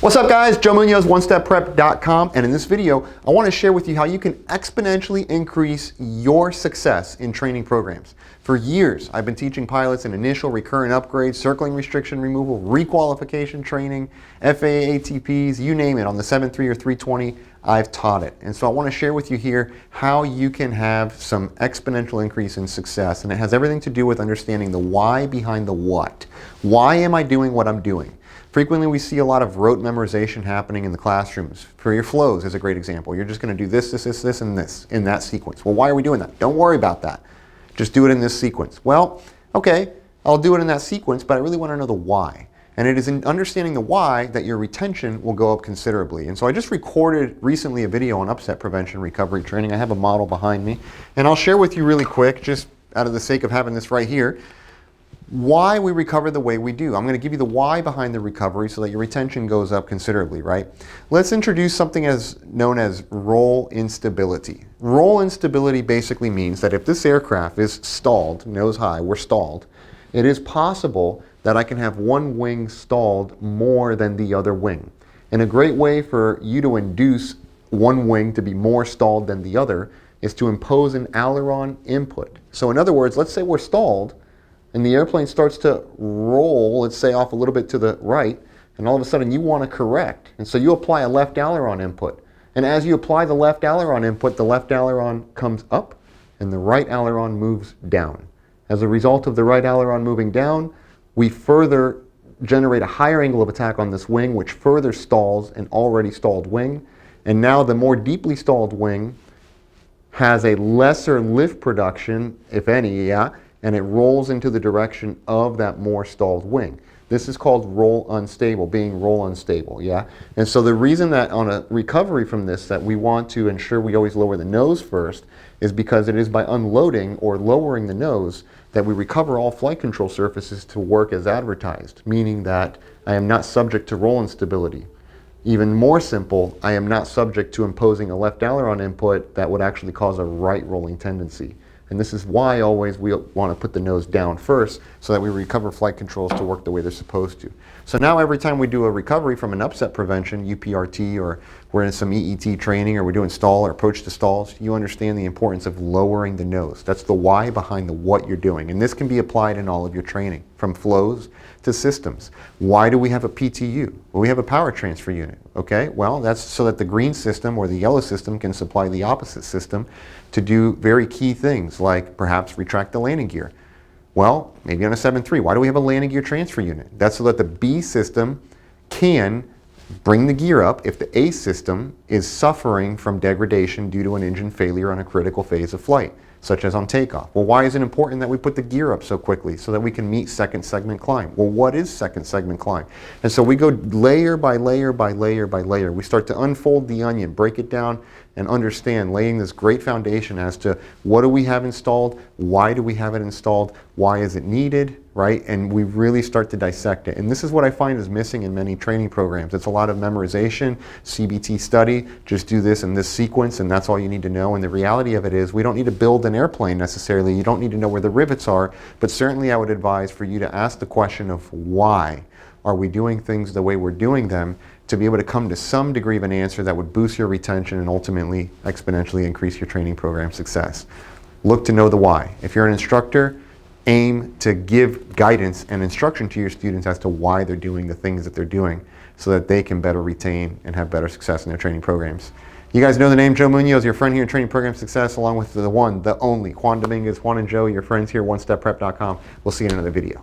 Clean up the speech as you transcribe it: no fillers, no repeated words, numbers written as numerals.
What's up guys, Joe Munoz, OneStepPrep.com, and in this video I want to share with you how you can exponentially increase your success in training programs. For years I've been teaching pilots in initial, recurrent upgrades, circling restriction removal, requalification training, FAA ATPs, you name it. On the 7.3 or 320 I've taught it, and so I want to share with you here how you can have some exponential increase in success, and it has everything to do with understanding the why behind the what. Why am I doing what I'm doing? Frequently we see a lot of rote memorization happening in the classrooms. For your flows is a great example. You're just going to do this, and this in that sequence. Well, why are we doing that? Don't worry about that. Just do it in this sequence. Well, okay, I'll do it in that sequence, but I really want to know the why. And it is in understanding the why that your retention will go up considerably. And so I just recorded recently a video on upset prevention recovery training. I have a model behind me, and I'll share with you really quick, just out of the sake of having this right here, why we recover the way we do. I'm going to give you the why behind the recovery so that your retention goes up considerably, right? Let's introduce something known as roll instability. Roll instability basically means that if this aircraft is stalled, nose high, we're stalled, it is possible that I can have one wing stalled more than the other wing. And a great way for you to induce one wing to be more stalled than the other is to impose an aileron input. So in other words, let's say we're stalled, and the airplane starts to roll, let's say off a little bit to the right, and all of a sudden you want to correct. And so you apply a left aileron input. And as you apply the left aileron input, the left aileron comes up and the right aileron moves down. As a result of the right aileron moving down, we further generate a higher angle of attack on this wing, which further stalls an already stalled wing. And now the more deeply stalled wing has a lesser lift production, if any, and it rolls into the direction of that more stalled wing. This is called roll unstable, being roll unstable, And so the reason that on a recovery from this that we want to ensure we always lower the nose first is because it is by unloading or lowering the nose that we recover all flight control surfaces to work as advertised, meaning that I am not subject to roll instability. Even more simple, I am not subject to imposing a left aileron input that would actually cause a right rolling tendency. And this is why always we want to put the nose down first so that we recover flight controls to work the way they're supposed to. So now every time we do a recovery from an upset prevention, UPRT, or we're in some EET training, or we're doing stall or approach to stalls, you understand the importance of lowering the nose. That's the why behind the what you're doing. And this can be applied in all of your training, from flows to systems. Why do we have a PTU? Well, we have a power transfer unit, okay? Well, that's so that the green system or the yellow system can supply the opposite system to do very key things, like perhaps retract the landing gear. Well, maybe on a 7.3, why do we have a landing gear transfer unit? That's so that the B system can bring the gear up if the A system is suffering from degradation due to an engine failure on a critical phase of flight, such as on takeoff. Well, why is it important that we put the gear up so quickly so that we can meet second segment climb? Well, what is second segment climb? And so we go layer by layer by layer by layer. We start to unfold the onion, break it down, and understand, laying this great foundation as to what do we have installed, why do we have it installed, why is it needed, right? And we really start to dissect it. And this is what I find is missing in many training programs. It's a lot of memorization, CBT study, just do this in this sequence and that's all you need to know. And the reality of it is we don't need to build an airplane necessarily. You don't need to know where the rivets are, but certainly I would advise for you to ask the question of why are we doing things the way we're doing them, to be able to come to some degree of an answer that would boost your retention and ultimately exponentially increase your training program success. Look to know the why. If you're an instructor, aim to give guidance and instruction to your students as to why they're doing the things that they're doing so that they can better retain and have better success in their training programs. You guys know the name Joe Munoz, your friend here in Training Program Success, along with the one, the only, Juan Dominguez, Juan and Joe, your friends here, OneStepPrep.com. We'll see you in another video.